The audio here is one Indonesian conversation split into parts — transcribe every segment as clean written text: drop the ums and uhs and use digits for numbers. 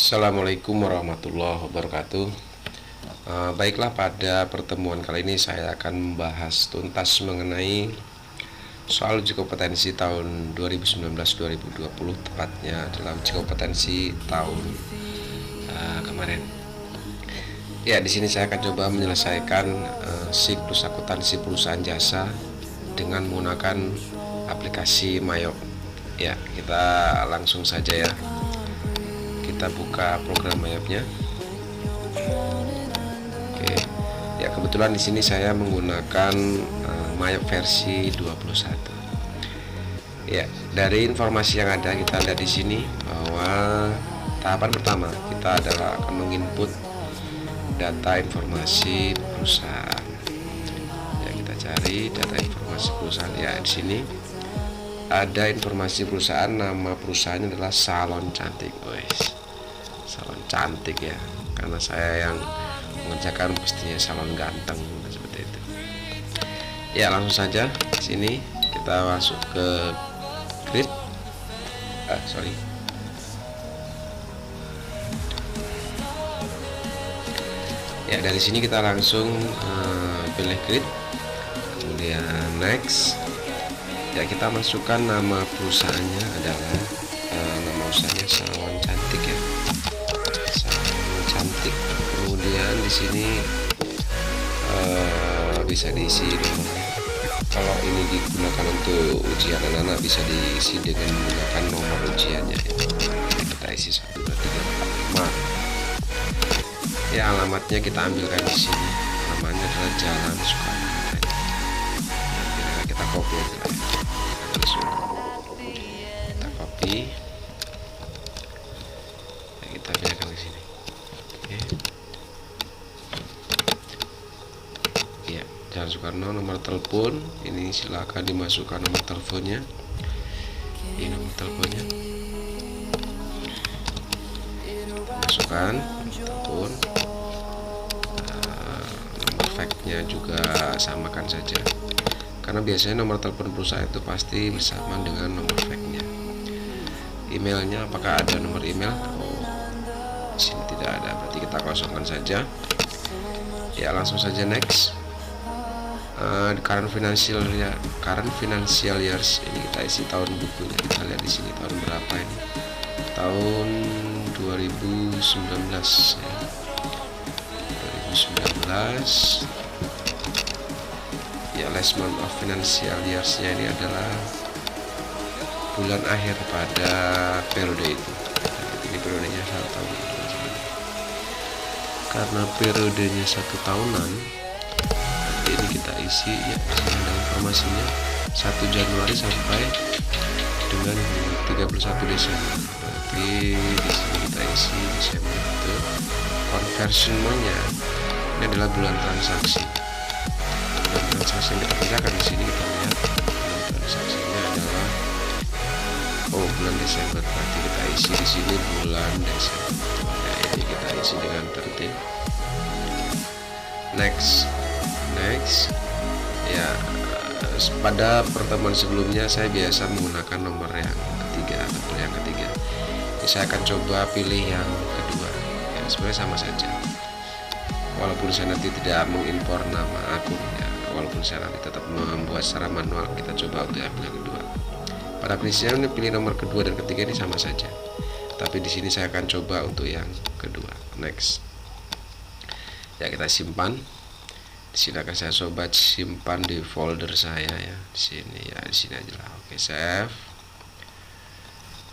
Assalamualaikum warahmatullahi wabarakatuh. Baiklah, pada pertemuan kali ini saya akan membahas tuntas mengenai soal uji kompetensi tahun 2019-2020, tepatnya dalam uji kompetensi tahun kemarin. Ya, di sini saya akan coba menyelesaikan siklus akuntansi perusahaan jasa dengan menggunakan aplikasi Mayop. Ya, kita langsung saja ya. Kita buka program Mayopnya. Oke. Ya, kebetulan di sini saya menggunakan Mayop versi 21. Ya, dari informasi yang ada kita lihat di sini bahwa tahapan pertama kita adalah akan menginput data informasi perusahaan. Ya, kita cari data informasi perusahaan. Ya, di sini ada informasi perusahaan, nama perusahaannya adalah Salon Cantik. Wes, salon cantik ya, karena saya yang mengerjakan pastinya salon ganteng seperti itu. Ya, langsung saja sini kita masuk ke grid. Ya, dari sini kita langsung pilih grid, kemudian next. Ya, kita masukkan nama perusahaannya adalah nama usahanya Salon Cantik ya, Salon Cantik. Kemudian di sini bisa diisi nomornya. Kalau ini digunakan untuk ujian anak-anak bisa diisi dengan menggunakan nomor ujiannya ya. Kita isi 1, 2, 3, 4, 5. Ya, alamatnya kita ambilkan di sini. Namanya adalah Jalan Soekarno Hatta. Kita copy aja ya. Kita copy. Ya, kita pilihkan di sini. Oke. Ya, Jalan Soekarno, nomor telepon. Ini silakan dimasukkan nomor teleponnya. Ini nomor teleponnya. Masukkan nomor telepon. Nomor faxnya juga samakan saja, karena biasanya nomor telepon perusahaan itu pasti bersamaan dengan nomor faxnya. Emailnya, apakah ada nomor email? Di sini tidak ada, berarti kita kosongkan saja. Ya, langsung saja next. Current financial years, ini kita isi tahun bukunya. Kita lihat di sini tahun berapa ini. Tahun 2019 ya. 2019. Ya, last month of financial years-nya ini adalah bulan akhir pada periode itu. Ini periodenya 1 tahun. Karena periodenya 1 tahunan, ini kita isi ya, ada informasinya 1 Januari sampai dengan 31 Desember. Berarti di sini kita isi Desember itu. Conversionnya ini adalah bulan transaksi. Bulan transaksi yang kita kerjakan di sini, kita lihat bulan transaksinya adalah bulan Desember. Berarti kita isi di sini bulan Desember. Nah, ini kita isi dengan tertib. Next. Ya, pada pertemuan sebelumnya saya biasa menggunakan nomor yang ketiga atau yang ketiga. Ini saya akan coba pilih yang kedua. Ya, sebenarnya sama saja. Walaupun saya nanti tidak mengimpor nama akun ya, walaupun saya nanti tetap membuat secara manual, kita coba untuk ambil yang kedua. Pada prinsipnya pilih nomor kedua dan ketiga ini sama saja. Tapi di sini saya akan coba untuk yang kedua. Next. Ya, kita simpan. Di sini akan saya coba simpan di folder saya ya. Di sini ya, di sini aja lah. Oke, save.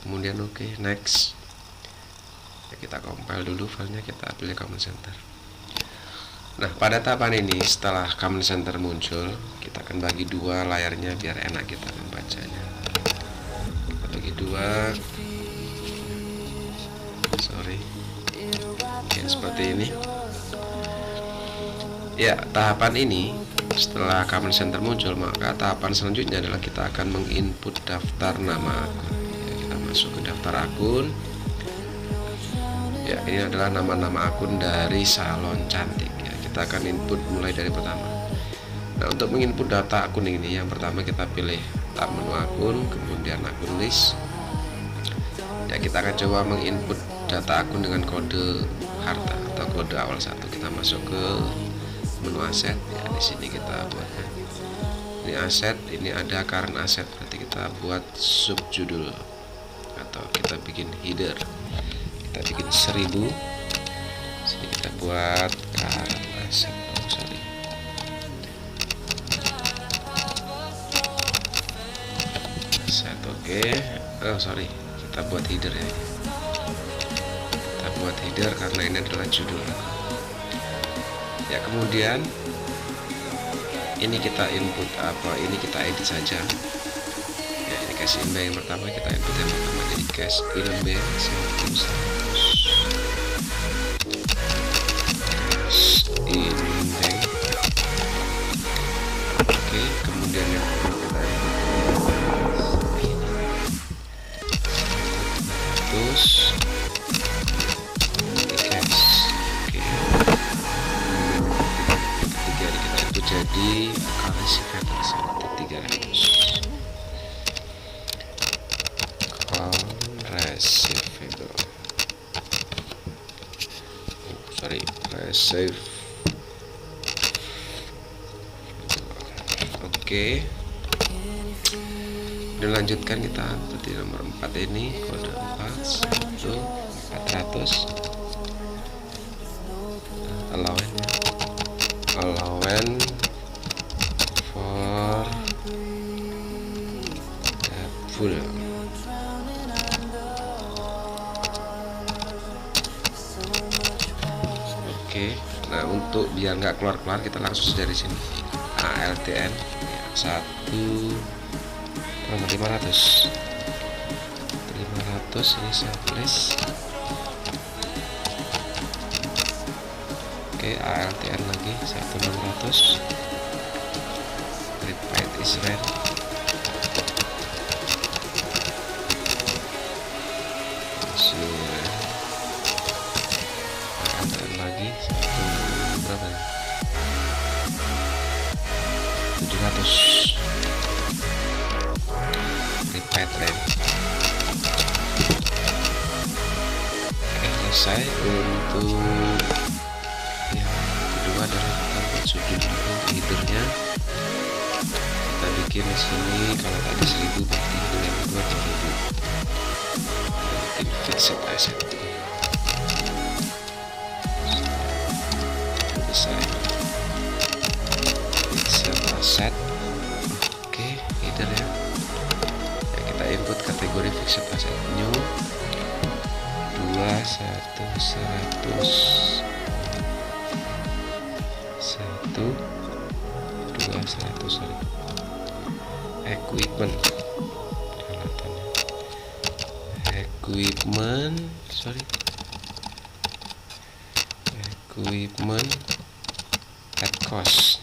Kemudian oke, next. Ya, kita compile dulu filenya, kita pilih command center. Nah, pada tahapan ini setelah command center muncul, kita akan bagi dua layarnya biar enak kita membacanya. Kita bagi dua. Oke, seperti ini. Ya, tahapan ini setelah command center muncul, maka tahapan selanjutnya adalah kita akan menginput daftar nama akun. Ya, kita masuk ke daftar akun. Ya, ini adalah nama-nama akun dari Salon Cantik ya. Kita akan input mulai dari pertama. Nah, untuk menginput data akun ini, yang pertama kita pilih tab menu akun, kemudian akun list. Ya, kita akan coba menginput data akun dengan kode harta atau kode awal 1. Kita masuk ke menu aset ya, di sini kita buat ini aset, ini ada current aset, berarti kita buat subjudul atau kita bikin header, kita bikin 1000. Sini kita buat current aset, oke. Kita buat header ya, kita buat header karena ini adalah judul ya. Kemudian ini kita input apa, ini kita edit saja ya. Ini cash in bank yang pertama, kita input yang pertama jadi cash in bank 1 in bank. Oke, kemudian yang kedua kita input terus cash. Oke, ketiga kita input jadi currency paper 1.300 receive. Oke, dilanjutkan kita seperti nomor 4 ini, kode 4 400 allowance for the full. Oke, nah untuk biar nggak keluar kita langsung dari sini ALTN ya, 500 ini saya tulis. Oke, ALTN lagi 1600, repeat is red. ALTN lagi berapa ya? 700, repeat red. Selesai. Untuk yang kedua adalah kita buat subjudul headernya, kita bikin di sini. Kalau tadi 1000 berarti yang kedua 2000, bikin fixed asset. Selesai, fixed asset. Oke, header ya, kita input kategori fixed asset new 100 equipment at cost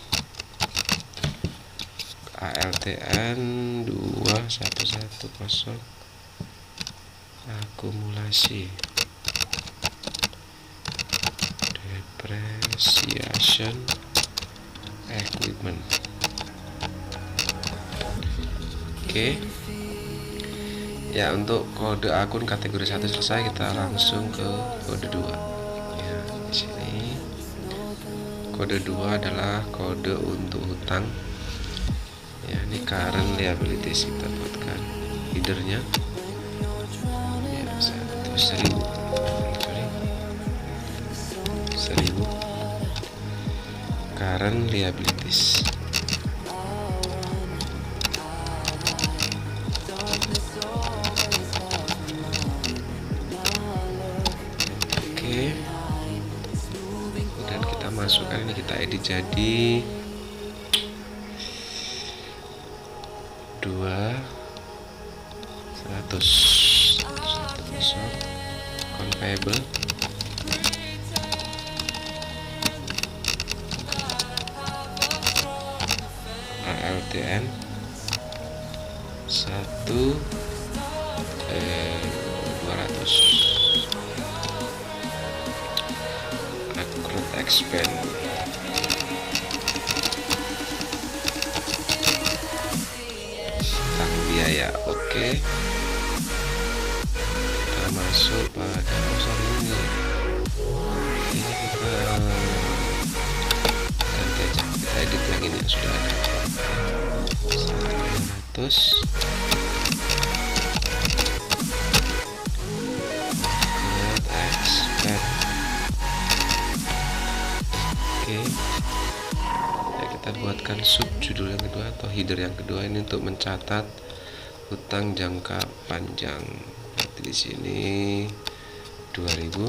ALTN 2110 akumulasi depreciation equipment. Oke ya, untuk kode akun kategori 1 selesai, kita langsung ke kode 2 ya. Di sini kode 2 adalah kode untuk hutang ya. Ini current liabilities, kita buatkan headernya ya, 1000 current liabilities. Oke, dan kita masukkan ini, kita edit jadi 200 convertible ALTN 200 accrued expense. Biaya. Oke, kita masuk pada expand. Oke. Ya, kita buatkan sub judul yang kedua atau header yang kedua ini untuk mencatat hutang jangka panjang. Berarti di sini 2000.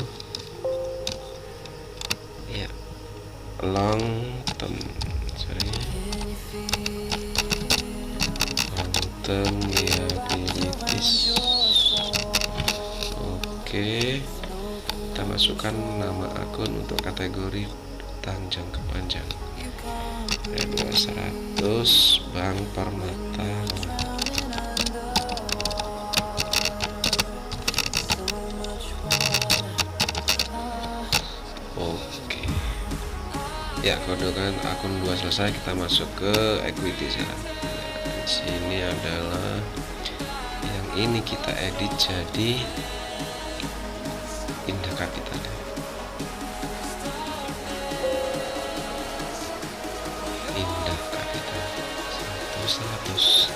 Ya, long term liabilities. Oke, kita masukkan nama akun untuk kategori hutang jangka panjang. 200 Bank Permata. Oke. Ya, kode kan akun 2 selesai, kita masuk ke equity sekarang. Di sini adalah yang ini kita edit jadi indah kapital. Indah kapital 100.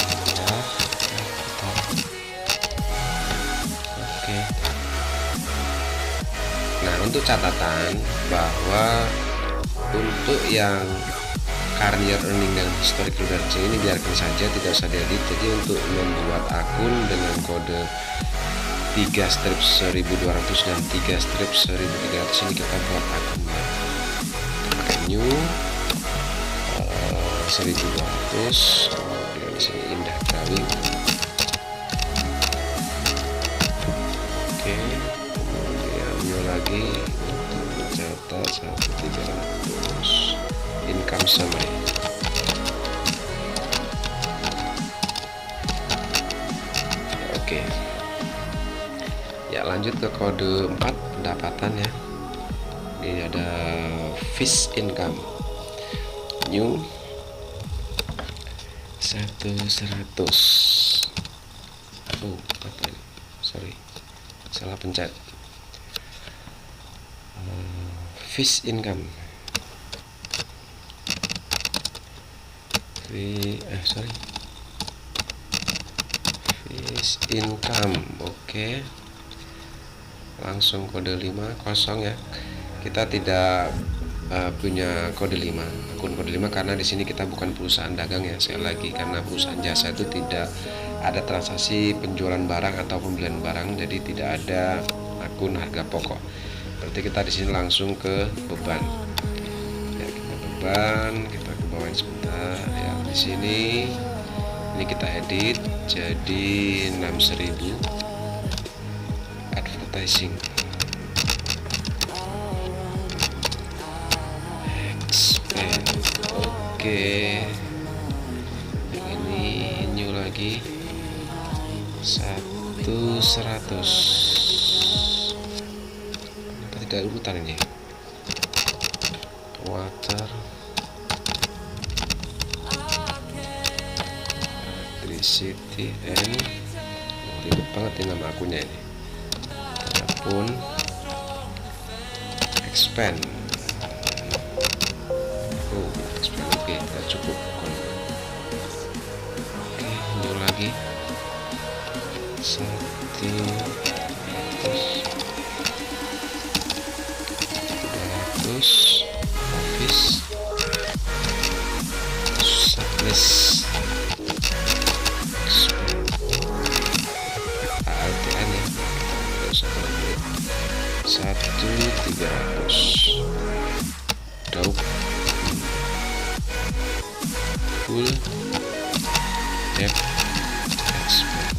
Indah kapital. Oke. Nah, untuk catatan bahwa untuk yang career earning dan historical range ini biarkan saja, tidak usah diedit. Jadi untuk membuat akun dengan kode 3 strip 1200 dan 3 strip 1300 ini kita buat akunnya. Pakai new 1200, kemudian di sini indah drawing. Oke, kemudian new lagi untuk mencatat 1300 income summary. Oke. Ya, lanjut ke kode 4 pendapatan ya. Ini ada fees income. New 100. Oh, apa ini? Sorry, salah pencet. Fees income. Fees income. Oke. Langsung kode 5 kosong ya. Kita tidak punya kode 5, akun kode 5 karena di sini kita bukan perusahaan dagang ya. Sekali lagi, karena perusahaan jasa itu tidak ada transaksi penjualan barang atau pembelian barang, jadi tidak ada akun harga pokok. Berarti kita di sini langsung ke beban. Ya, kita beban, kita ke bawah sebentar ya. Di sini ini kita edit jadi 6.000 advertising. Expand. Oke. Yang ini new lagi 100. Kenapa tidak urutan ini? Water, electricity, and ribet banget ini nama akunnya ini. Telepon, expand. Oh, expand. Oke, kita cukup. Oke, new lagi 300 office submiss ALTN ya, 1.300 daup full debt expand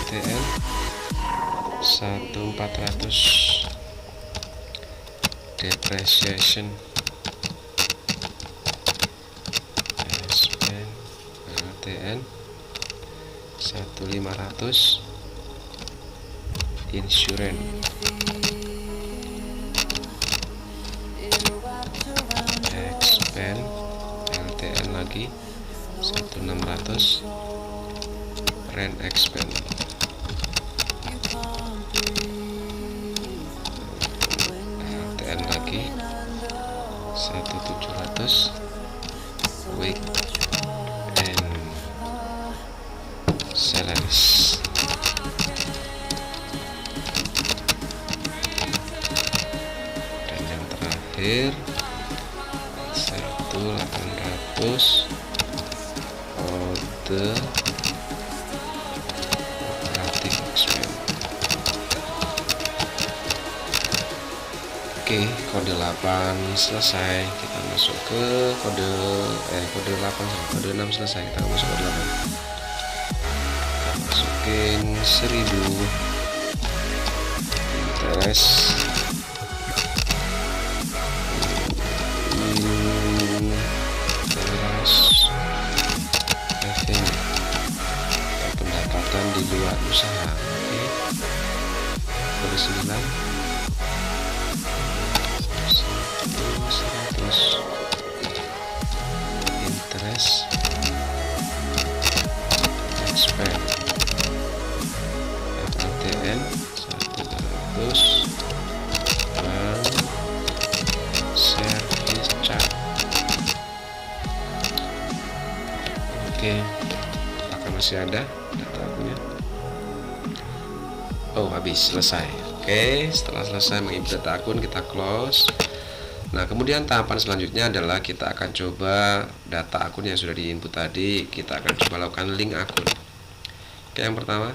ALTN 1.400 depreciation expand ALTN 1.500 insurance expand LTN lagi 1.600 rent expand LTN lagi 1.700 week and salaries. Dan yang terakhir 1.800 kode operating expense. Oke, kode 8 selesai. Kita masuk ke kode 6 selesai. Kita masuk ke 8. Kita masukin 1000 interest revenue, pendapatan di luar usaha. Oke, kode 9 100 interest expense FATN 100 bank service charge. Oke, apakah masih ada data akunnya? Oh, habis, selesai. Oke, setelah selesai menginput data akun, kita close. Nah, kemudian tahapan selanjutnya adalah kita akan coba data akun yang sudah diinput tadi. Kita akan coba lakukan link akun. Oke, yang pertama,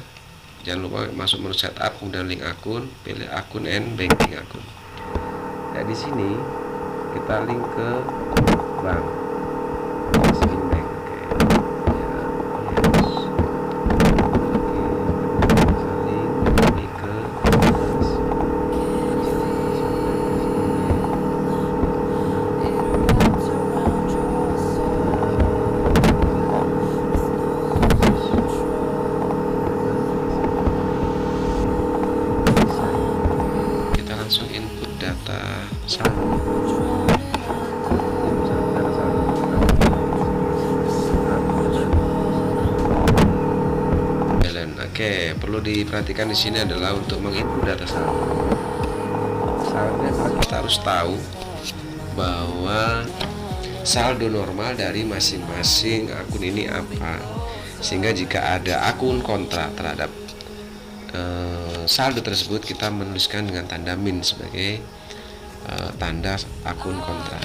jangan lupa masuk menu setup, kemudian link akun, pilih akun and banking akun. Nah, di sini kita link ke bank. Masukin bank. Oke. Ya, yes. Langsung input data saldo. Oke, perlu diperhatikan di sini adalah untuk menginput data saldo. Saldo kita harus tahu bahwa saldo normal dari masing-masing akun ini apa, sehingga jika ada akun kontra terhadap saldo tersebut, kita menuliskan dengan tanda min sebagai tanda akun kontra.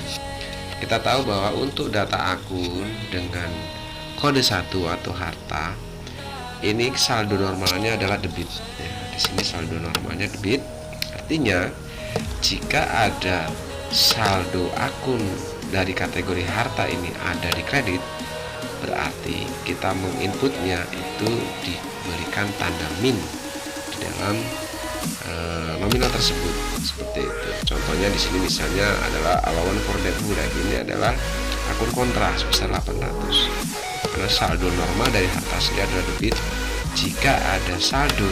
Kita tahu bahwa untuk data akun dengan kode 1 atau harta, ini saldo normalnya adalah debit. Ya, di sini saldo normalnya debit. Artinya jika ada saldo akun dari kategori harta ini ada di kredit, berarti kita menginputnya itu diberikan tanda min dalam nominal tersebut, seperti itu. Contohnya di sini misalnya adalah allowance for debt mudah, ini adalah akun kontra sebesar 800 karena saldo normal dari harta asli adalah debit. Jika ada saldo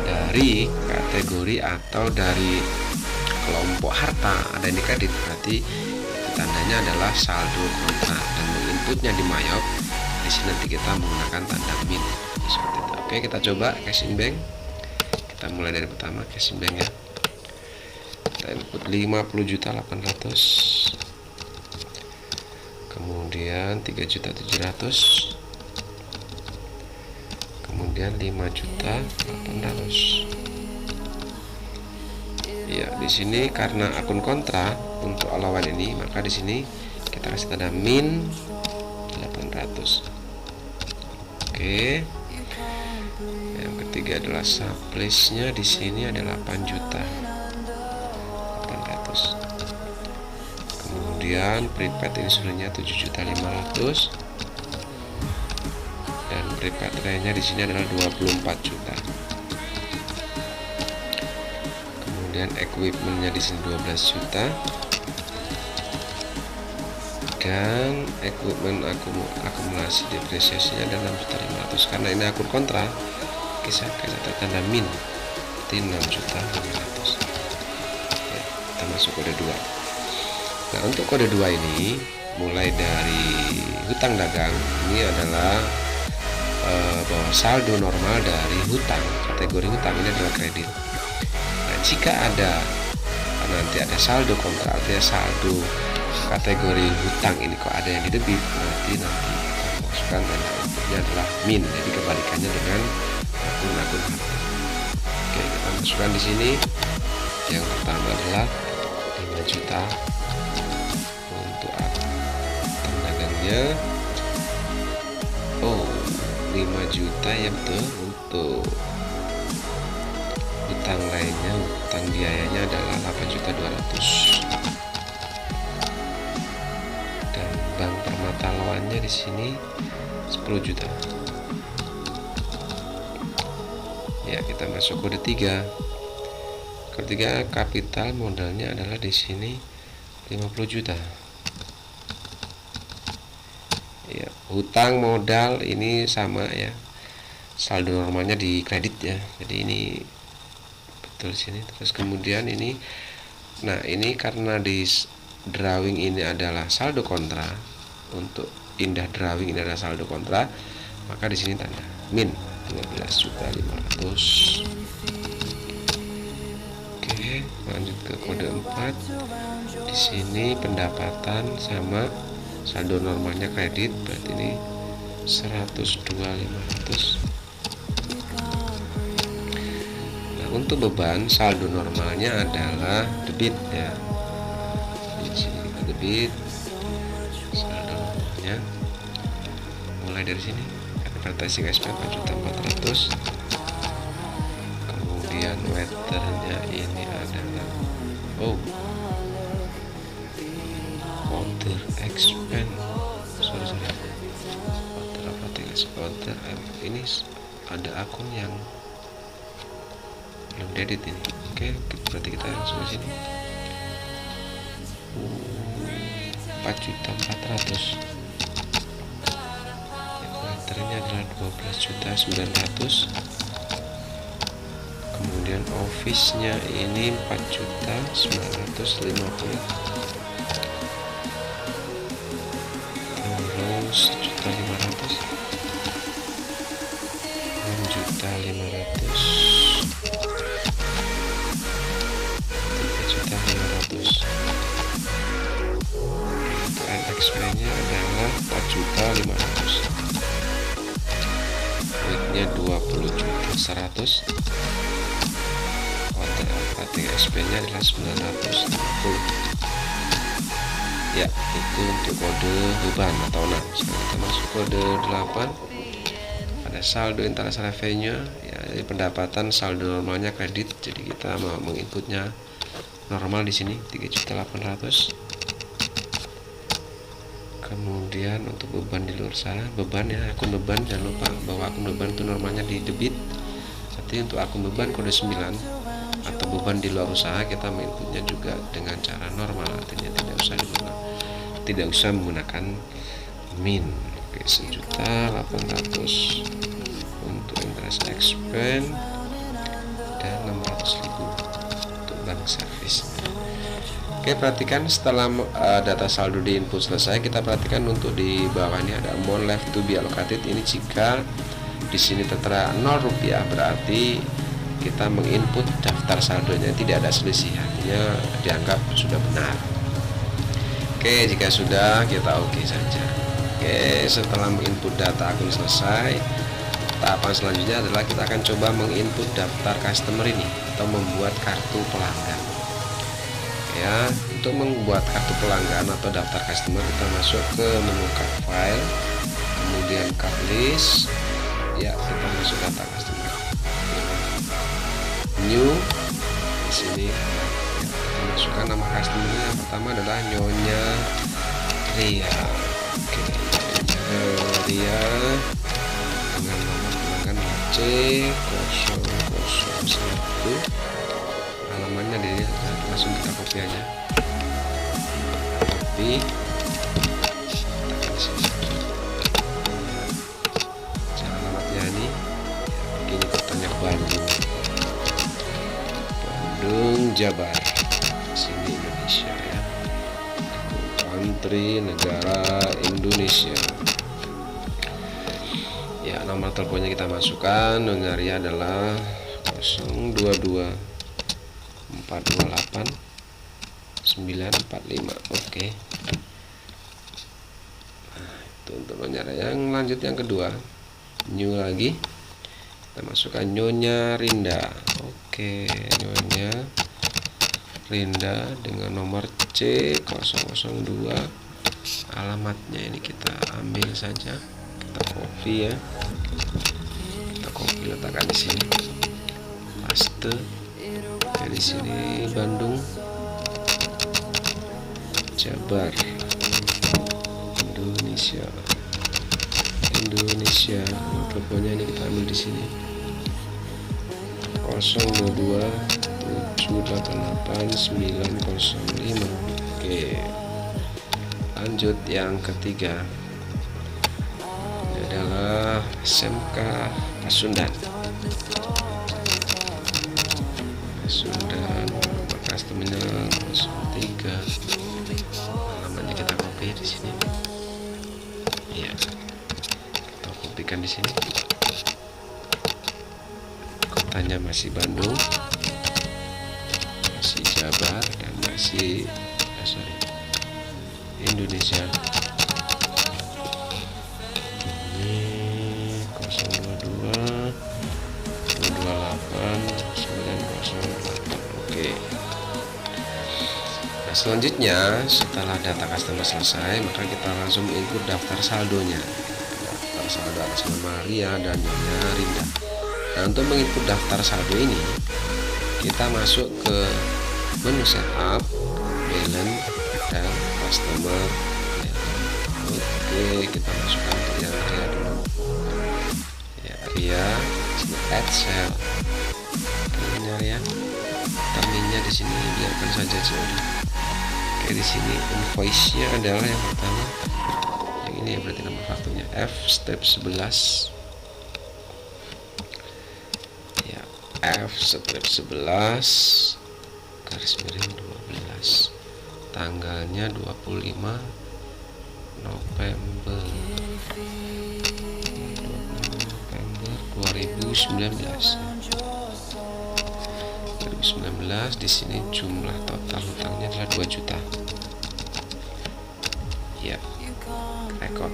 dari kategori atau dari kelompok harta ada di kredit, berarti itu tandanya adalah saldo kontra, dan menginputnya di mayop. Di sini nanti kita menggunakan tanda min seperti itu. Oke, kita coba cash in bank. Kita mulai dari pertama, cash in bank ya. Kita input 50.800.000, kemudian 3.700.000, kemudian 5.800.000. Ya, di sini karena akun kontra untuk allowance ini, maka di sini kita kasih tanda min 800. Oke. Yang ketiga adalah supply-nya, di sini adalah 8.800.000. Kemudian prepaid insulinnya 7.500.000 dan prepaid lainnya di sini adalah 24 juta. Kemudian equipmentnya di sini 12 juta dan equipment akumulasi depresiasinya adalah 6.500.000. Karena ini akun kontra, kisah tanda min, berarti 6.500.000. Ya, kita masuk kode 2. Nah, untuk kode 2 ini mulai dari hutang dagang, ini adalah bahwa saldo normal dari hutang, kategori hutang ini adalah kredit. Nah, jika ada nanti ada saldo kontra, artinya saldo kategori hutang ini kok ada yang di debit, berarti nanti kita masukkan tanda inputnya adalah min. Jadi kebalikannya dengan akun-akun HP. Oke, kita masukkan di sini. Yang pertama adalah 5 juta untuk akun dagangnya. Oh, 5 juta ya, betul. Untuk hutang lainnya, hutang biayanya adalah 8.200.000. Dan bank permata lawannya di sini 10 juta. Ya, kita masuk kode 3. Ketiga, kapital modalnya adalah di sini 50 juta. Ya, hutang modal ini sama ya. Saldo normalnya di kredit ya. Jadi ini betul sini. Terus kemudian ini, nah ini karena di drawing ini adalah saldo kontra, untuk indah drawing ini adalah saldo kontra, maka di sini tanda min 15.500.000. Oke, lanjut ke kode 4. Di sini pendapatan sama saldo normalnya kredit, berarti ini 102.500. Nah, untuk beban saldo normalnya adalah debit ya. Di sini kita debit saldo normalnya. Mulai dari sini, advertising expense 4.400.000. Kemudian waiternya ini adalah order expense, sorry order ini ada akun yang belum edit ini. Oke, berarti kita langsung ke sini. 4.400.000. Waiternya adalah 12.900.000. Kemudian office-nya ini 4.950.000. Terus 1.500.000. 6.500.000. 3.500.000. Untuk NXP-nya adalah 4.500.000. Duitnya 20.100.000. SP-nya adalah 960. Ya, itu untuk kode beban atau 6. Sekarang kita masuk kode 8. Ada saldo interest revenue ya, jadi pendapatan saldo normalnya kredit. Jadi kita mau menginputnya normal di sini 3.800.000. Kemudian untuk beban di luar sana, beban ya, akun beban, jangan lupa bahwa akun beban itu normalnya di debit. Jadi untuk akun beban kode 9 atau beban di luar usaha, kita menginputnya juga dengan cara normal, artinya tidak usah menggunakan min. Oke, 1.800.000 untuk interest expense dan 600.000 untuk bank service. Oke, perhatikan setelah data saldo di input selesai, kita perhatikan untuk di bawah ini ada amount left to be allocated. Ini jika di sini tertera 0 rupiah, berarti kita menginput daftar saldonya tidak ada selisih, artinya dianggap sudah benar. Oke, jika sudah, kita oke saja. Oke, setelah menginput data akun selesai, tahapan selanjutnya adalah kita akan coba menginput daftar customer ini atau membuat kartu pelanggan. Ya, untuk membuat kartu pelanggan atau daftar customer, kita masuk ke menu card file, kemudian card list. Ya, kita masuk data customer. New di sini ya, kita masukkan nama customer. Yang pertama adalah Nyonya Ria. Oke, Ria dengan nomor pelanggan C001. Alamannya di sini, langsung kita copy aja. Copy. Tekan sini. Alamatnya ini begini, kotanya Bandung, Jabar, sini Indonesia ya, country negara Indonesia. Ya, nomor teleponnya kita masukkan. Nyonya Ria adalah 022 428 945. Oke. untuk Nyonya. Yang lanjut yang kedua, new lagi, kita masukkan Nyonya Rinda. Oke, Nyonya Rinda dengan nomor C002. Alamatnya ini kita ambil saja, kita copy ya, kita copy letakkan di sini, paste. Dari sini Bandung, Jabar, Indonesia. Teleponnya ini kita ambil di sini, 022 788 905. Oke, lanjut yang ketiga, ini adalah SMK Pasundan. Bekas terminal 03. Alamatnya kita copy di sini. Ya, kita kopikan di sini. Kotanya masih Bandung, masih Jabar, dan masih Indonesia. Ini 022 228 908. Oke. Nah, selanjutnya setelah data customer selesai, maka kita langsung input daftar saldonya. Daftar saldo atas nama Ria dan Nyonya Rinda. Nah, untuk menginput daftar saldo ini, kita masuk ke menu setup, balance, dan customer. Oke, kita masukkan ke yang Ria dulu. Ya, Ria, add sale. Terminnya Ria, terminnya di sini biarkan saja COD. Oke, di sini invoice-nya adalah yang pertama, yang ini ya, berarti nomor fakturnya F step 11. Ya, F step 11 garis miring 12, tanggalnya 25 November 2019. Di sini jumlah total hutangnya adalah 2 juta. Ya, rekod.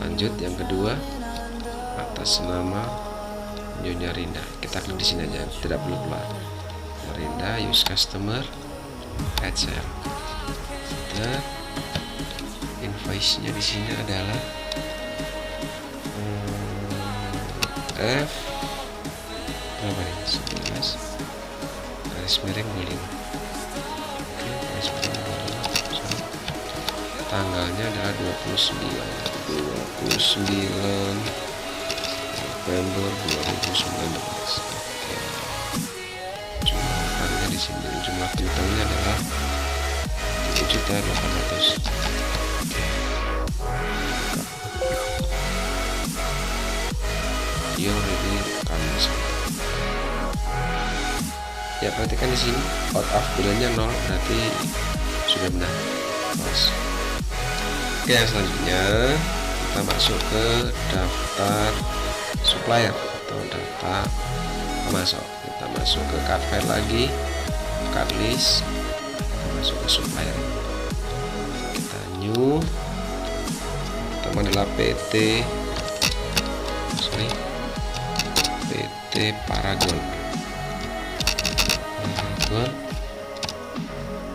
Lanjut yang kedua, atas nama Nyonya Rinda. Kita klik di sini aja, tidak perlu keluar. Rinda, use customer, add sale. Dan invoice-nya di sini adalah F berapa nih? 11 garis miring 25. Oke, garis miring 25. Tanggalnya adalah 29 November 2019. Oke. Jumlah hutangnya di sini, jumlah hutangnya adalah 3.800.000. You already cancel. Ya, perhatikan di sini out of bilangnya 0, berarti sudah benar. Mas. Oke, yang selanjutnya kita masuk ke daftar supplier atau data pemasok. Kita masuk ke card file lagi, card list, kita masuk ke supplier. Kita new, teman adalah PT Paragon.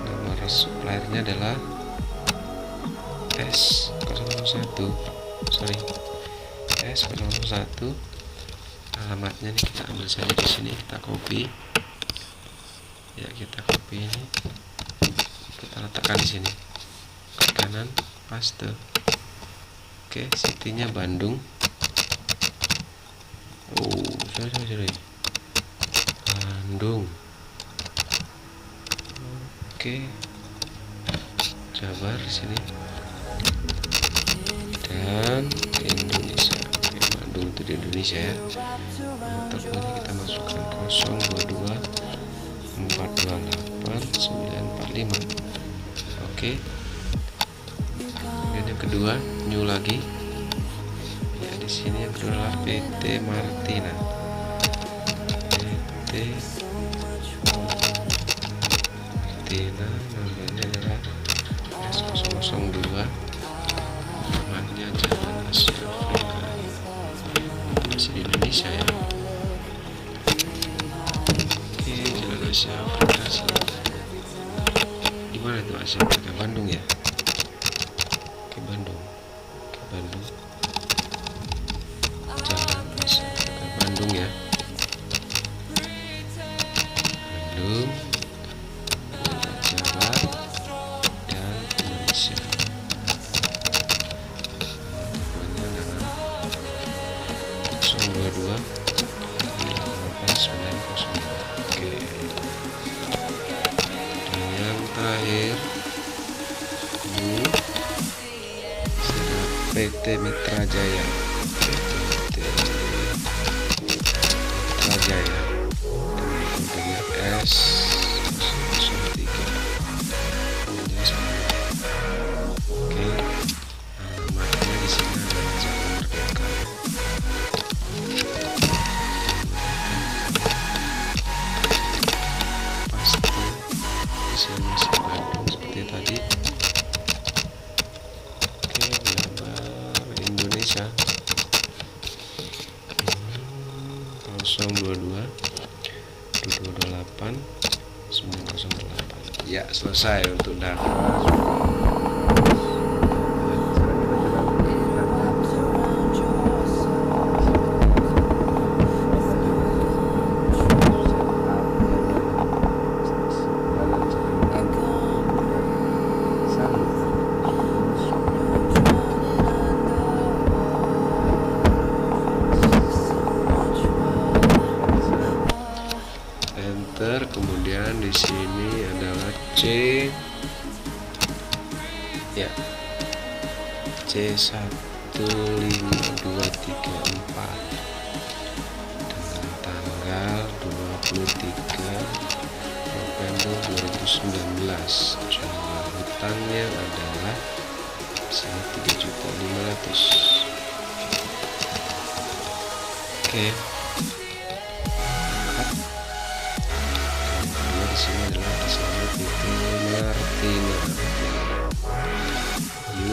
Nomor suppliernya adalah S001. S001. Alamatnya nih kita ambil saja di sini, kita copy. Ya, kita copy ini. Kita letakkan di sini. Ke kanan, paste. Oke, city-nya Bandung. Sorry. Bandung. Oke. Jabar sini. Dan Indonesia. Oke, Bandung itu di Indonesia ya. Teleponnya kita masukkan 022 428 945. Oke. Kemudian yang kedua, new lagi. Ya, di sini yang kedua adalah PT Martina. Martina, namanya adalah S002 masih di Indonesia ya. Oke, Jalan Asia Afrika sini. Di mana itu Asia Afrika? Bandung ya. Oke, Bandung. Oke, Bandung. Jalan Asia Afrika Bandung ya. Bandung, Jawa dan Indonesia. Teleponnya dengan 022 8909. Oke. Dan yang terakhir PT Mitra Jaya. PT Mitra Jaya. Tentunya S03. Oke, alamatnya di sini ada Jalan Merdeka. Pasti di sini masih Bandung seperti tadi. Oke, gambar Indonesia 022 2228 908. Ya, selesai untuk data. Enter, kemudian di sini adalah C ya, C15234 dengan tanggal 23 November 2019. Jumlah hutangnya adalah 3.500.000. Oke. Di sini adalah atas nama PT Martina.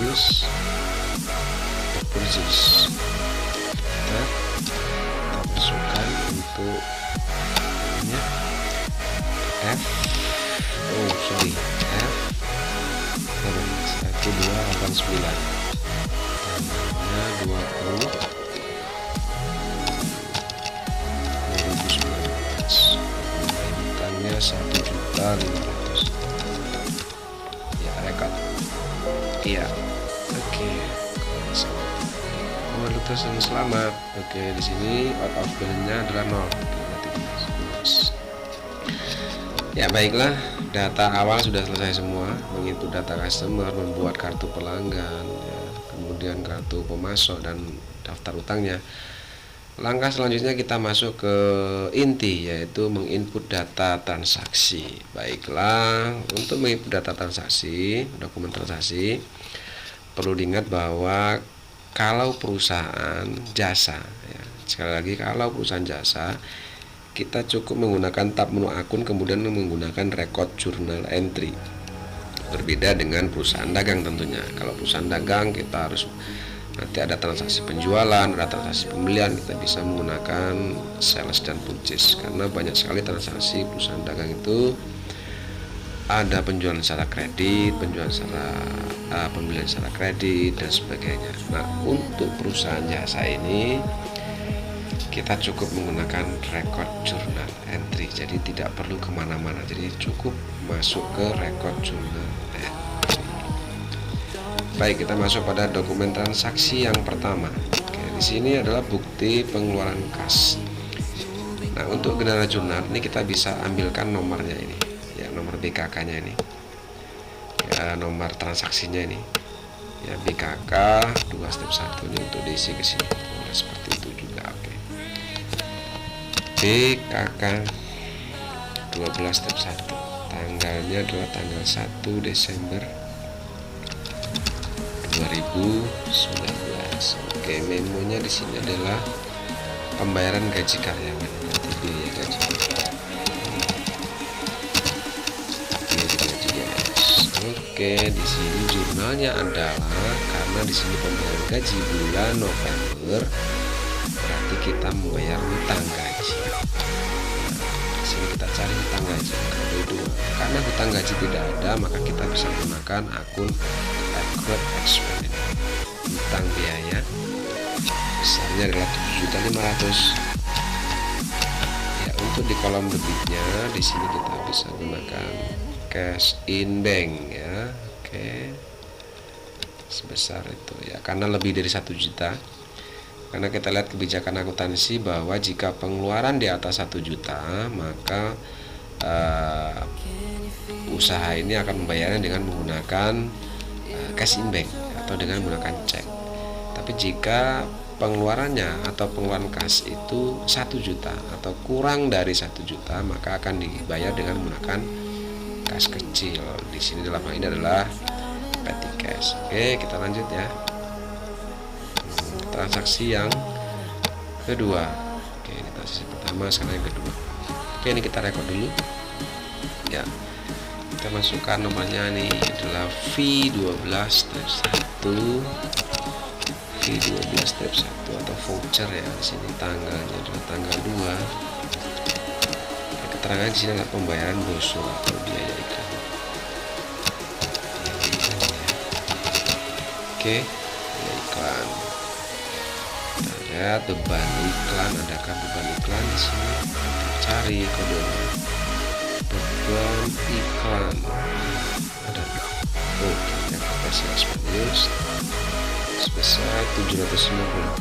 Use purchase. Kita masukkan untuk ini F. Oh sorry, F 1289. Tanggalnya 20 2019. Hutangnya 1.500.000. Ya, rekod. Iya. Oke. Kualitas yang selamat. Oke, di sini out of balance-nya adalah 0. Ya, baiklah. Data awal sudah selesai semua. Menginput data customer, membuat kartu pelanggan, ya, kemudian kartu pemasok dan daftar utangnya. Langkah selanjutnya kita masuk ke inti, yaitu menginput data transaksi. Baiklah, untuk menginput data transaksi, dokumen transaksi, perlu diingat bahwa kalau perusahaan jasa, ya, sekali lagi kalau perusahaan jasa, kita cukup menggunakan tab menu akun, kemudian menggunakan record journal entry. Berbeda dengan perusahaan dagang tentunya. Kalau perusahaan dagang kita harus nanti ada transaksi penjualan, ada transaksi pembelian, kita bisa menggunakan sales dan purchase, karena banyak sekali transaksi perusahaan dagang itu ada penjualan secara kredit, penjualan secara pembelian secara kredit dan sebagainya. Nah, untuk perusahaan jasa ini kita cukup menggunakan record journal entry, jadi tidak perlu kemana-mana, jadi cukup masuk ke record journal entry. Baik, kita masuk pada dokumen transaksi yang pertama. Oke, di sini adalah bukti pengeluaran kas. Nah, untuk general jurnal ini kita bisa ambilkan nomornya ini, ya, nomor BKK-nya ini, ya, nomor transaksinya ini, ya, BKK 2 step 1 ini untuk diisi ke sini. Boleh seperti itu juga. Oke. BKK 12 step 1. Tanggalnya adalah tanggal 1 Desember 2019. Oke, memonya di sini adalah pembayaran gaji karyawan, nanti biaya gaji karyawan. Oke, di sini jurnalnya adalah, karena di sini pembayaran gaji bulan November, berarti kita membayar hutang gaji. Di sini kita cari hutang gaji kode 2. Karena hutang gaji tidak ada, maka kita bisa menggunakan akun accrued expense. Hutang biaya besarnya adalah 7.500.000. Ya, untuk di kolom debitnya di sini kita bisa gunakan cash in bank ya. Oke. Sebesar itu ya, karena lebih dari 1 juta. Karena kita lihat kebijakan akuntansi bahwa jika pengeluaran di atas 1 juta, maka usaha ini akan membayarnya dengan menggunakan cash in bank atau dengan menggunakan cek. Tapi jika pengeluarannya atau pengeluaran kas itu 1 juta atau kurang dari 1 juta, maka akan dibayar dengan menggunakan kas kecil. Di sini dalam hal ini adalah petty cash. Oke, kita lanjut ya. Transaksi yang kedua. Oke, ini transaksi pertama, sekarang yang kedua. Oke, ini kita rekod dulu. Ya. Kita masukkan nomornya, ini adalah V12 step 1. V12 step 1 atau voucher ya. Di sini tanggalnya adalah tanggal 2. Keterangan di sini adalah pembayaran brosur atau biaya iklan. Oke, biaya iklan. Kita lihat beban iklan, adakah beban iklan di sini? Kita cari kode beban iklan. Ada. Oh, yang kapasitas Spanish sebesar 750.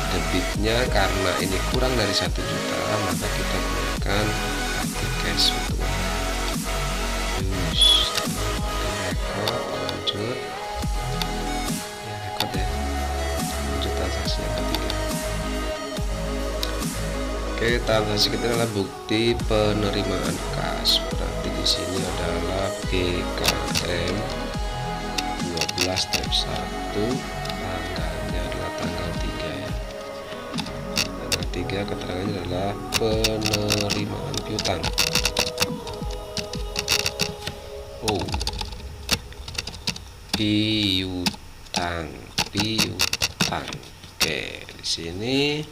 Debitnya karena ini kurang dari 1 juta, maka kita gunakan cash untuk rekod. Lanjut ya, rekod ya. Lanjut transaksi yang ketiga. Oke, transaksi kita adalah bukti penerimaan kas. Berarti di sini adalah BKM 12 step 1. Tanggalnya adalah tanggal 3 ya. Tanggal 3, keterangannya adalah penerimaan piutang. Oh, piutang. Oke, di sini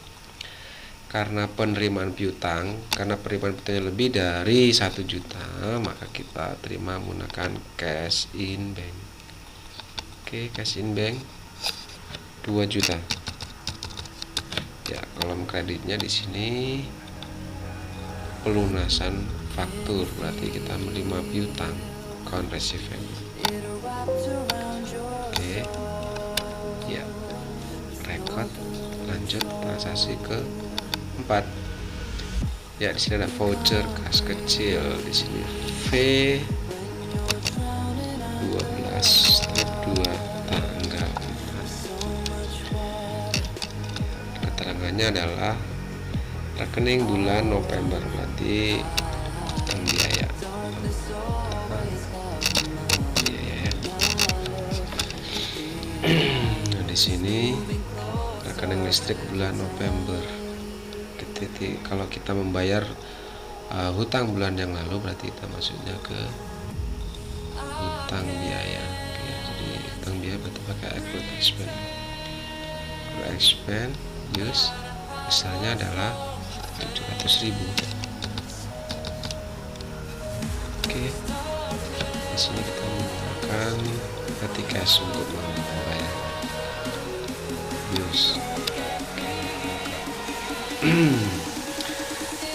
karena penerimaan piutang, karena penerimaan piutangnya lebih dari 1 juta, maka kita terima menggunakan cash in bank. Oke, cash in bank 2 juta. Ya, kolom kreditnya di sini pelunasan faktur, berarti kita menerima piutang, account receivable. Oke. Ya. Rekod, lanjut transaksi ke 4. Ya, di sini ada voucher kas kecil, di sini V12 step 2 tanggal 4. Keterangannya adalah rekening bulan November, berarti utang biaya. Nah, di sini rekening listrik bulan November. Kalau kita membayar hutang bulan yang lalu, berarti kita masuknya ke hutang biaya. Oke, jadi hutang biaya berarti pakai accrued expense. Accrued expense use besarnya adalah 700.000. Oke, di sini kita menggunakan petty cash untuk membayar use.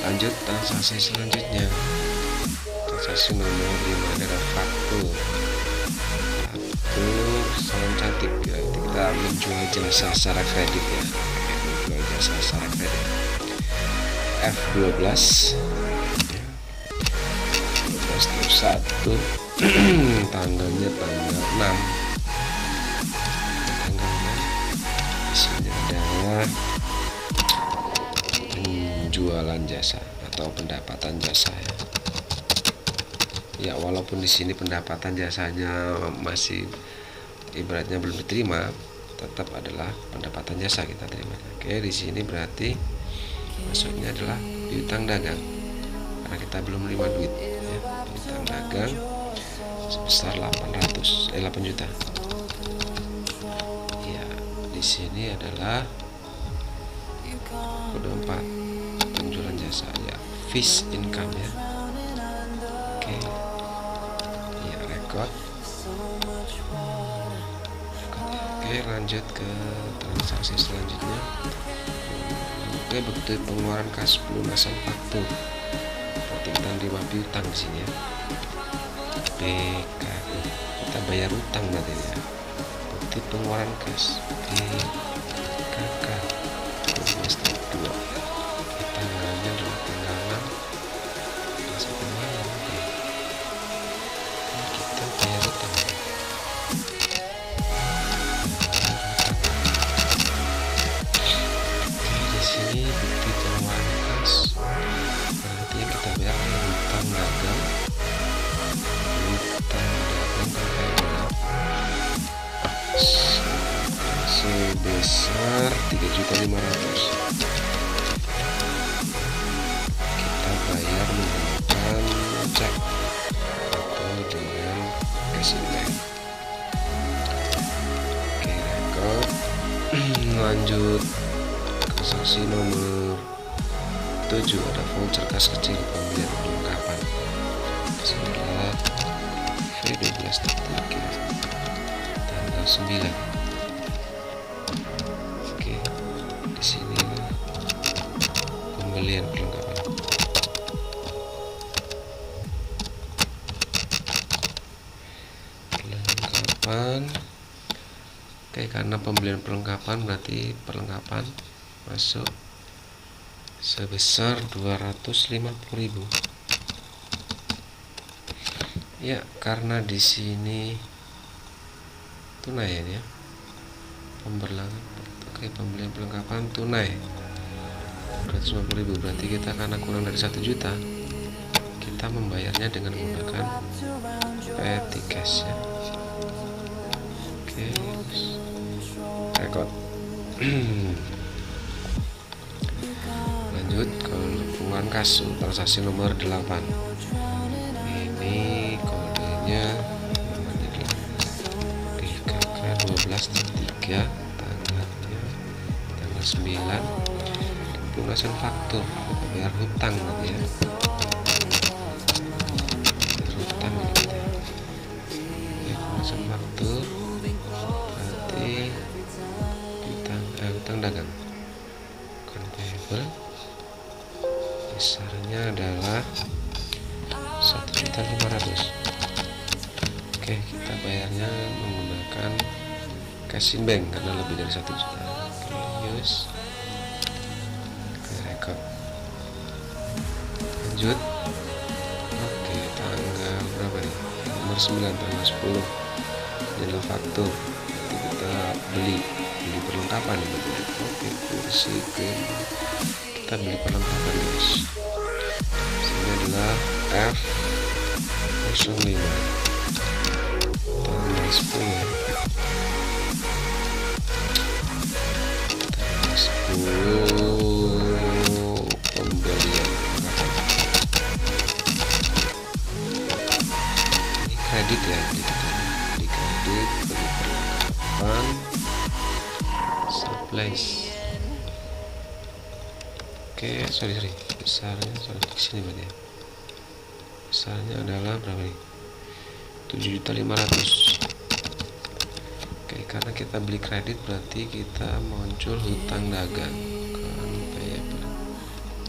Lanjut transaksi selanjutnya. Transaksi nomor 5 adalah faktur. Faktur salam cantik ya. Kita menjual jasa secara kredit ya. Menjual jasa secara kredit. F12 ya. 12 step 1. Tanggalnya tanggal 6. Tanggal 6. Di sini adalah penjualan jasa atau pendapatan jasa ya. Ya, walaupun di sini pendapatan jasanya masih ibaratnya belum diterima, tetap adalah pendapatan jasa kita terima. Oke, di sini berarti maksudnya adalah piutang dagang karena kita belum menerima duit ya. Piutang dagang sebesar 8 juta. Ya, di di sini adalah kode 4 penjualan jasa ya, fees income ya. Oke, ya record. Oke, lanjut ke transaksi selanjutnya. Oke, bukti pengeluaran kas pelunasan faktur. Berarti kita nerima piutang di sini ya. BKK, kita bayar utang berarti ya. Bukti pengeluaran kas BKK 12/2. Tanggalnya adalah tanggal 6 masuk kemarin. Kita bayar utang. Di sini bukti pengeluaran kas, berarti yang kita bayar hutang dagang sebesar 3.500.000. Kita bayar menggunakan cek atau dengan cash in bank. Oke, record. Lanjut transaksi nomor 7, ada voucher kas kecil pembelian perlengkapan. Setelah V12/3 tanggal 9. Oke, di sini pembelian perlengkapan. Oke, karena pembelian perlengkapan berarti perlengkapan masuk sebesar 250.000. Ya, karena di sini tunai ya. Oke, pembelian perlengkapan tunai 250.000, berarti kita karena kurang dari 1 juta, kita membayarnya dengan menggunakan petty cash ya. Oke, record. Lanjut ke pengeluaran kas transaksi nomor 8. Ini kodenya BKK 12/3 tanggal 9. Pelunasan faktur, bayar hutang nanti ya. Hutang gitu ya. Pelunasan faktur berarti hutang dagang. Payable besarnya adalah 1.500.000. Oke, kita bayarnya menggunakan cash in bank karena lebih dari 1 juta. Oke, use. Oke, record. Lanjut. Oke, tanggal berapa nih? Nomor 9, tanggal 10. Ini adalah faktur. Nanti kita beli perlengkapan ya. Oke, kursi kita beli perlengkapan guys. Ini adalah F05 tanggal 10 ya. Tanggal 10 pembelian ini kredit ya, di kredit beli perlengkapan supplies. Oke, sorry besarnya di sini berarti ya. Besarnya adalah berapa nih? 7.500.000. Oke, karena kita beli kredit berarti kita muncul hutang dagang kan payable.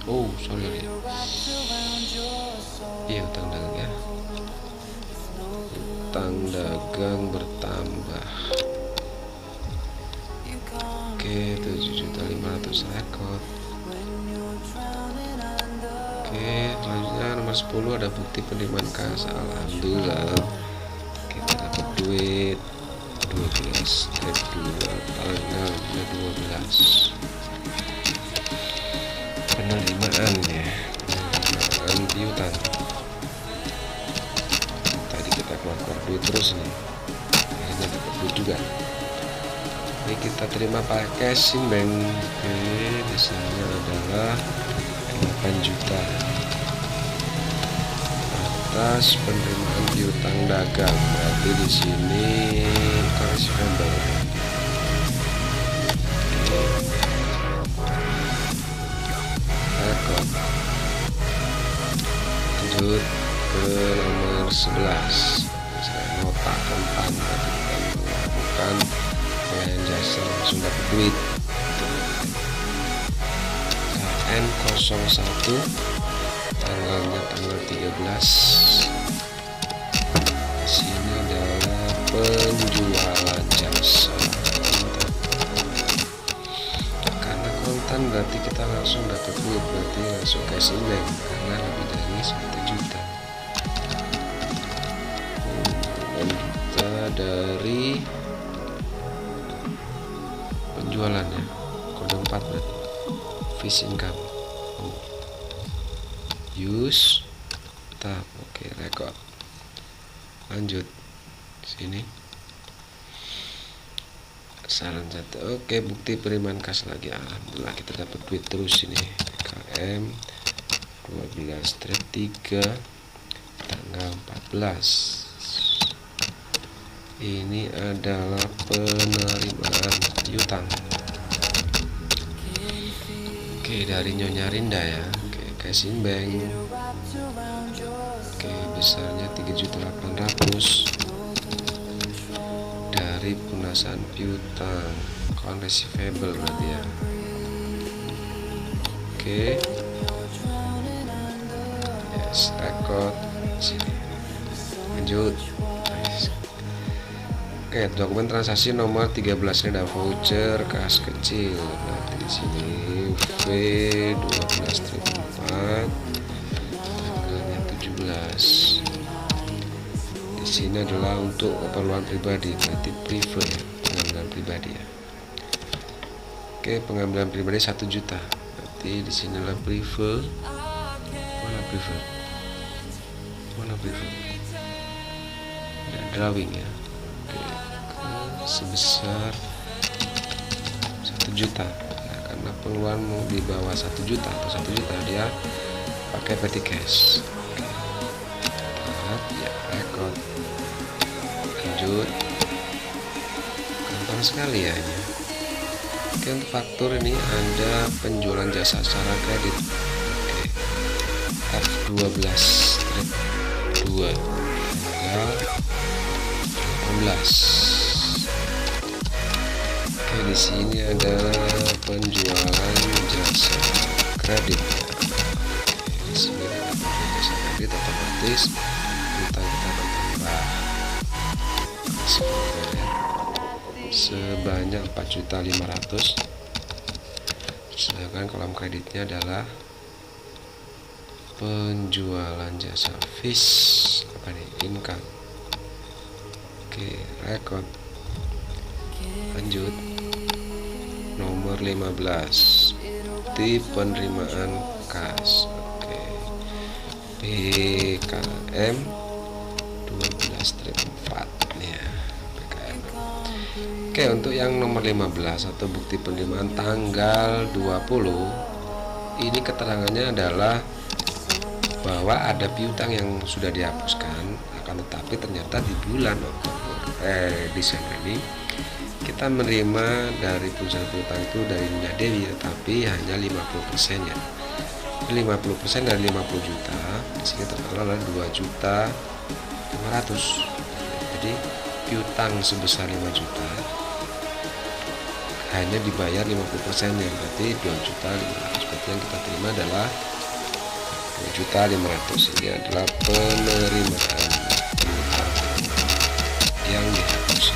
Oh, sorry. Iya, hutang dagang ya. Hutang dagang bertambah. Oke, 7.500.000 record. Oke, selanjutnya nomor 10 ada bukti penerimaan kas. Alhamdulillah kita dapat duit 12 tanggal 12 penerimaan ya, penerimaan piutang. Tadi kita keluar duit terus nih, akhirnya dapat duit juga. Ini kita terima pakai cash in bank. Oke, biasanya adalah 8 juta atas penerimaan piutang dagang. Berarti di sini koreksi gambar 11. Misalnya nota kontan, berarti kita melakukan pelayanan jasa langsung dapat duit. KN01 tanggalnya tanggal 13. Di sini adalah penjualan jasa karena kontan, berarti kita langsung dapat duit, berarti langsung casing bank karena lebih dari 1 juta. Kita dari penjualannya kode 4 berarti fee income. Use tab. Oke, record. Lanjut sini saran 1. Oke, bukti penerimaan kas lagi. Alhamdulillah kita dapat duit terus ini. KM 12-3 tanggal 14. Ini adalah penerimaan piutang. Oke, dari Nyonya Rinda ya. Oke, casing bank. Oke, besarnya 3.800.000 dari pelunasan piutang, account receivable berarti ya. Oke, yes, record sini. Lanjut. Oke, dokumen transaksi nomor 13 ini ada voucher kas kecil. Berarti di sini V12-4 tanggalnya 17. Di sini adalah untuk keperluan pribadi, berarti prive ya, pengambilan pribadi ya. Oke, pengambilan pribadi 1 juta. Berarti di sini adalah prive. Mana prive? Mana prive? Ada drawing ya. Oke, sebesar 1 juta. Nah, karena pengeluaran di bawah 1 juta atau 1 juta dia pakai petty cash. Oke. Tahap ya, record. Lanjut. Gampang sekali ya ini. Oke, untuk faktur ini ada penjualan jasa secara kredit. Oke. F12-2 tanggal 18. Oke, di sini ada penjualan jasa kredit. Oke, di sini ada penjualan jasa kredit, otomatis utang kita bertambah sebanyak 4.500.000. Sedangkan kolom kreditnya adalah penjualan jasa fees, apa nih, income. Oke, record. Lanjut. Nomor 15 bukti penerimaan kas. Oke, PKM 12-4 nih ya, PKM. Oke, untuk yang nomor 15 atau bukti penerimaan tanggal 20, ini keterangannya adalah bahwa ada piutang yang sudah dihapuskan, akan tetapi ternyata di bulan Desember ini kita menerima dari perusahaan piutang itu dari Nyonya Dewi, tetapi hanya 50% ya. 50% dari 50 juta, di sini tertera adalah 2.500.000. Jadi piutang sebesar 5 juta hanya dibayar 50% nya, berarti 2.500.000. Berarti yang kita terima adalah 2.500.000. Ini adalah penerimaan piutang yang dihapus.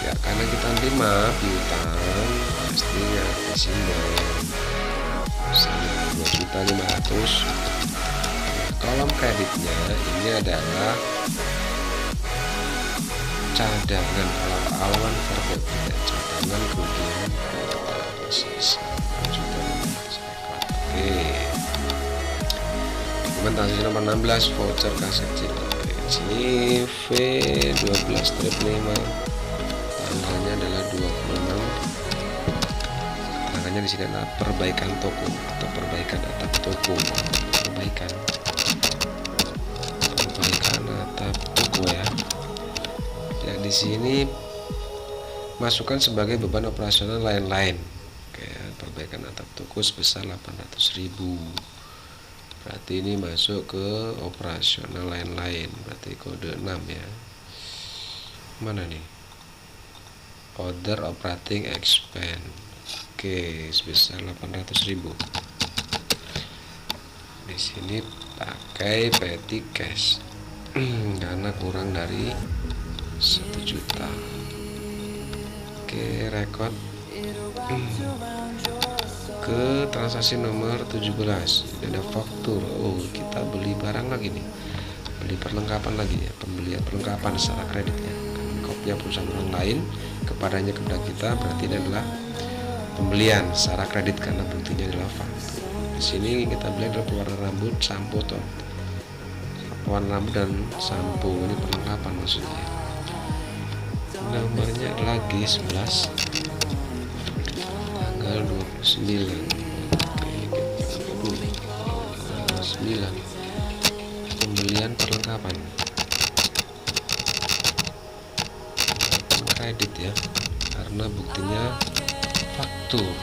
Ya, karena kita terima piutang pastinya pastinya 2.500.000. Kolom kreditnya ini adalah cadangan awal verbal, tidak cadangan kerugian sisa 2.500.000. Oke, dokumentasi nomor 16 voucher kas kecil. Oke, di sini V12-5 tanggalnya adalah 26. Tanggalnya di sini adalah perbaikan toko atau perbaikan atap toko. Perbaikan atap toko ya. Ya, di sini masukkan sebagai beban operasional lain-lain. Oke, perbaikan atap toko sebesar 800.000. berarti ini masuk ke operasional lain-lain, berarti kode 6 ya. Mana nih? Order operating expense. Oke, sebesar 800.000. Di sini pakai petty cash karena kurang dari 1 juta. Oke, record ke transaksi nomor 17. Ini ada faktur. Oh, kita beli barang lagi nih, beli perlengkapan lagi ya, pembelian perlengkapan secara kredit ya. Kopinya perusahaan orang lain kepadanya kepada kita, berarti ini adalah pembelian secara kredit karena buktinya adalah faktur. Di sini kita beli adalah pewarna rambut, sampo, pewarna rambut dan sampo. Ini perlengkapan maksudnya. Nomornya adalah G11 tanggal 29. Oke, 9 pembelian perlengkapan kredit ya, karena buktinya faktur.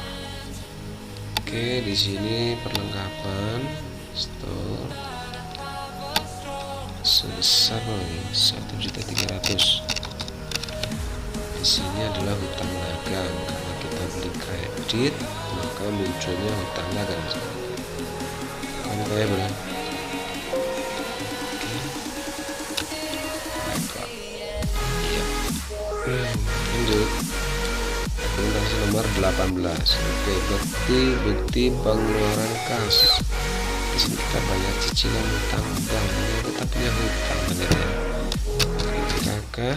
Oke, di sini perlengkapan store sebesar 1.300.000. Di sini adalah hutang dagang karena kita beli kredit, maka munculnya hutang dagang. Kamu kayak boleh. Lanjut. Transaksi nomor 18. Oke, bukti pengeluaran kas. Di sini kita bayar cicilan hutang bank, kita punya hutang benar. Kita ke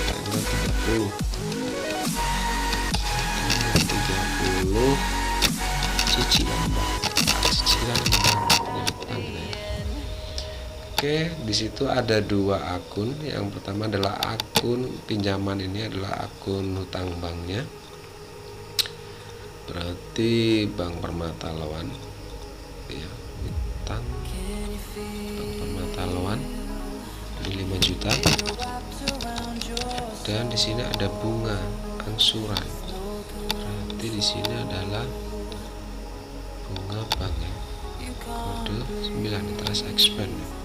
tanggal 30 cicilan bank punya hutang ya. Oke, di situ ada 2 akun. Yang pertama adalah akun pinjaman, ini adalah akun hutang banknya, berarti Bank Permata Lawan ya, hutang Bank Permata Lawan ini 5 juta. Dan di sini ada bunga angsuran, berarti di sini adalah bunga bank ya, kode 9 interest expense.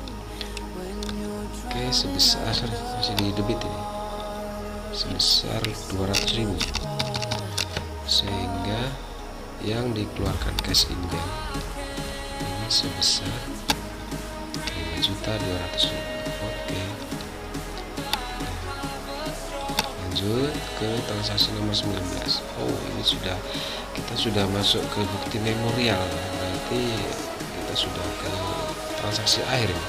Oke, sebesar masih di debit ini, sebesar 200.000, sehingga yang dikeluarkan cash in bank ini sebesar 5.200.000. Oke, lanjut ke transaksi nomor 19. Oh, ini kita sudah masuk ke bukti memorial, berarti kita sudah ke transaksi akhir ini.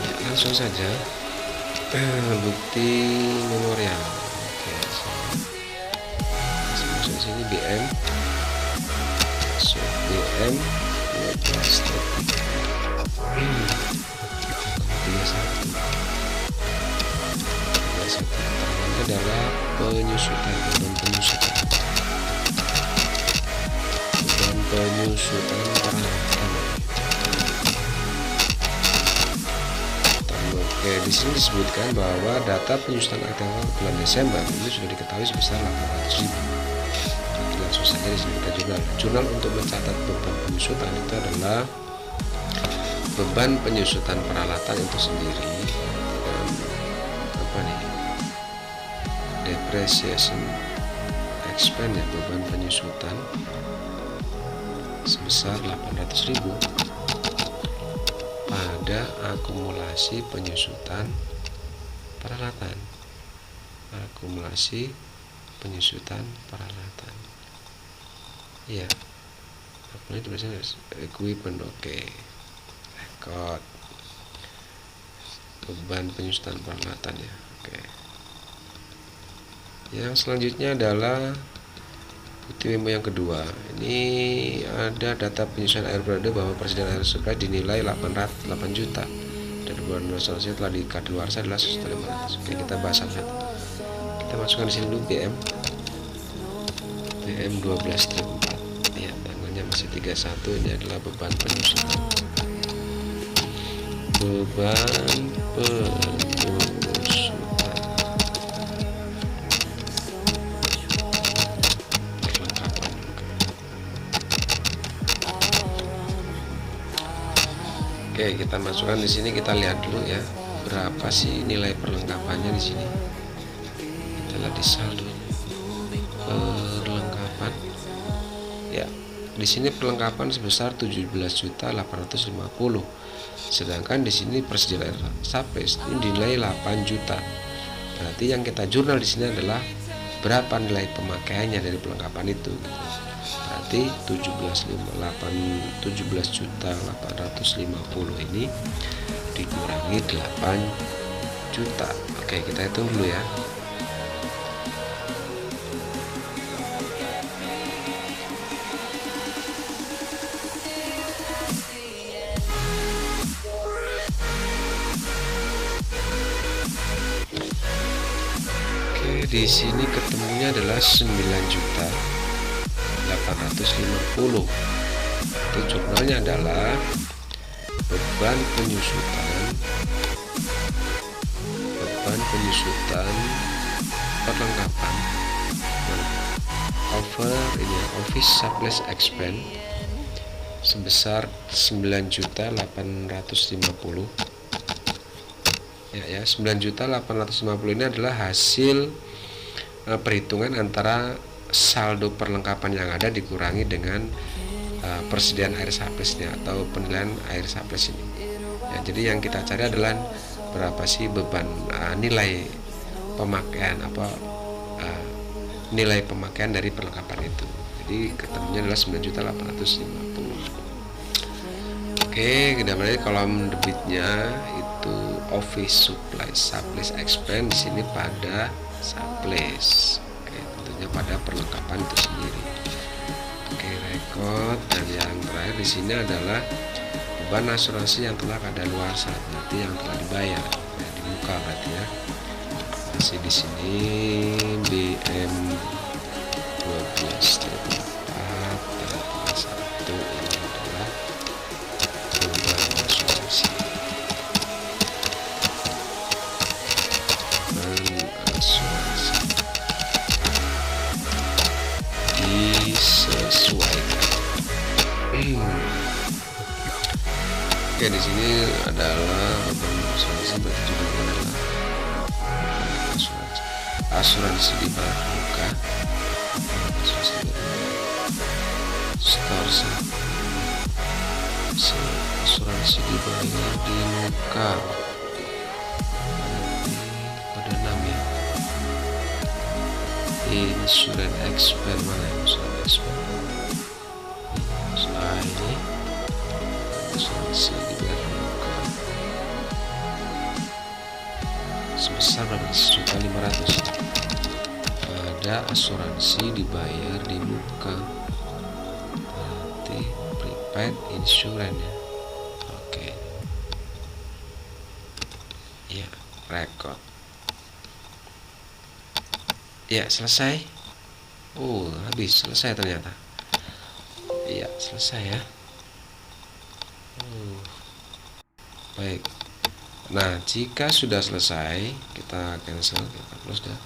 Ya, langsung saja bukti memorial. Oke, masuk sini BM, BM 12 keterangannya adalah penyusutan, penyusutan peralatan. Oke, di sini disebutkan bahwa data penyusutan aktual bulan Desember ini sudah diketahui sebesar 800.000. Langsung saja di sini kita jurnal untuk mencatat beban penyusutan itu adalah beban penyusutan peralatan itu sendiri dan depreciation expense ya, beban penyusutan sebesar 800.000 pada akumulasi penyusutan peralatan. Akumulasi penyusutan peralatan. Ya, ini tulisannya equipment. Oke, record beban penyusutan peralatan ya. Oke. Yang selanjutnya adalah bukti memo yang kedua. Ini ada data penyusutan air berada bahwa persediaan air supply dinilai 8 juta dan bulan selesai telah dikadaluarsa adalah 1.500. Oke, kita bahas satu. Kita masukkan di sini dulu BM 12.4 ya, tanggalnya masih 31. Ini adalah beban penyusutan, Oke, kita masukkan di sini, kita lihat dulu ya berapa sih nilai perlengkapannya di sini. Kita lihat di saldo perlengkapan. Ya, di sini perlengkapan sebesar 17.850. Sedangkan di sini persediaan air surplus ini dinilai 8 juta. Berarti yang kita jurnal di sini adalah berapa nilai pemakaiannya dari perlengkapan itu. Berarti 17.850 ini dikurangi 8 juta. Oke, kita hitung dulu ya. Oke, di sini ketemunya adalah 9.850. Itu jurnalnya adalah beban penyusutan perlengkapan office supplies expense sebesar 9.850. Ya, 9.850 ini adalah hasil perhitungan antara saldo perlengkapan yang ada dikurangi dengan persediaan air surplusnya atau penilaian air surplus ini. Ya, jadi yang kita cari adalah berapa sih beban nilai pemakaian nilai pemakaian dari perlengkapan itu. Jadi ketemunya adalah 9.850. Oke, kita mulai kolom debitnya itu office supplies expense, di sini pada supplies. Oke, tentunya pada perlengkapan itu sendiri. Oke, record, dan yang terakhir di sini adalah beban asuransi yang telah kadaluarsa, berarti yang telah dibayar. Nah, di muka berarti ya. Masih di sini BM 12 1 ini adalah beban asuransi. Disesuaikan. Oke, di sini adalah beban asuransi, berarti judulnya adalah asuransi di bawah muka, asuransi dibayar di muka, pada 6 ya. Insurance expense, mana insurance expense? Ini asuransi dibayar di muka sebesar 12.500. Ada asuransi dibayar di muka, berarti prepaid insurance ya. Oke, ya, record ya, selesai. Habis, selesai ternyata. Iya, selesai ya. Baik. Nah, jika sudah selesai, kita cancel, kita close dah.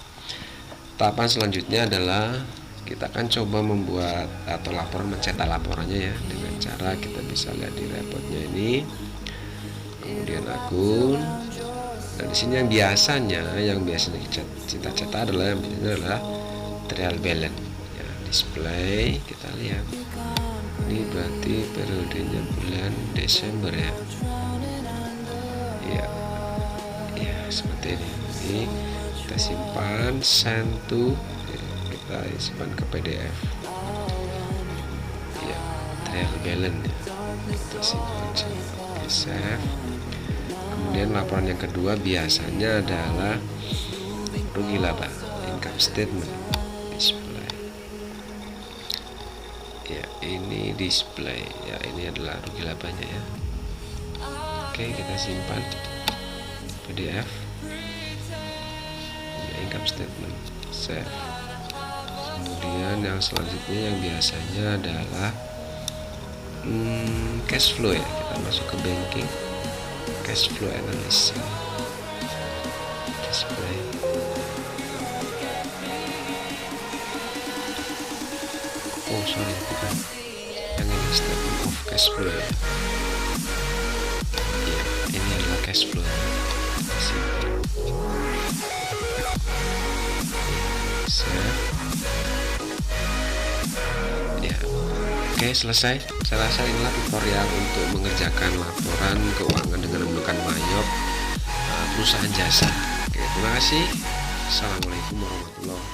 Tahapan selanjutnya adalah kita akan coba membuat atau laporan, mencetak laporannya ya, dengan cara kita bisa lihat di reportnya ini, kemudian akun, dan di sini yang biasanya kita cetak adalah trial balance ya, display. Kita lihat ini berarti periodenya bulan Desember ya. Ya, seperti ini. Ini kita simpan, send to, kita simpan ke PDF ya, trial balance ya, kita simpan. Oke, save. Kemudian laporan yang kedua biasanya adalah rugi laba, income statement, display ya, ini display ya, ini adalah rugi labanya ya. Oke, kita simpan PDF income statement, save. Kemudian yang selanjutnya yang biasanya adalah cash flow ya, kita masuk ke banking, cash flow analysis, display. Sorry, bukan yang ini, statement of cash flow ya. cash flow. Ya, oke, selesai. Saya rasa inilah tutorial untuk mengerjakan laporan keuangan dengan menggunakan Mayop perusahaan jasa. Oke, terima kasih. Assalamualaikum warahmatullahi wabarakatuh.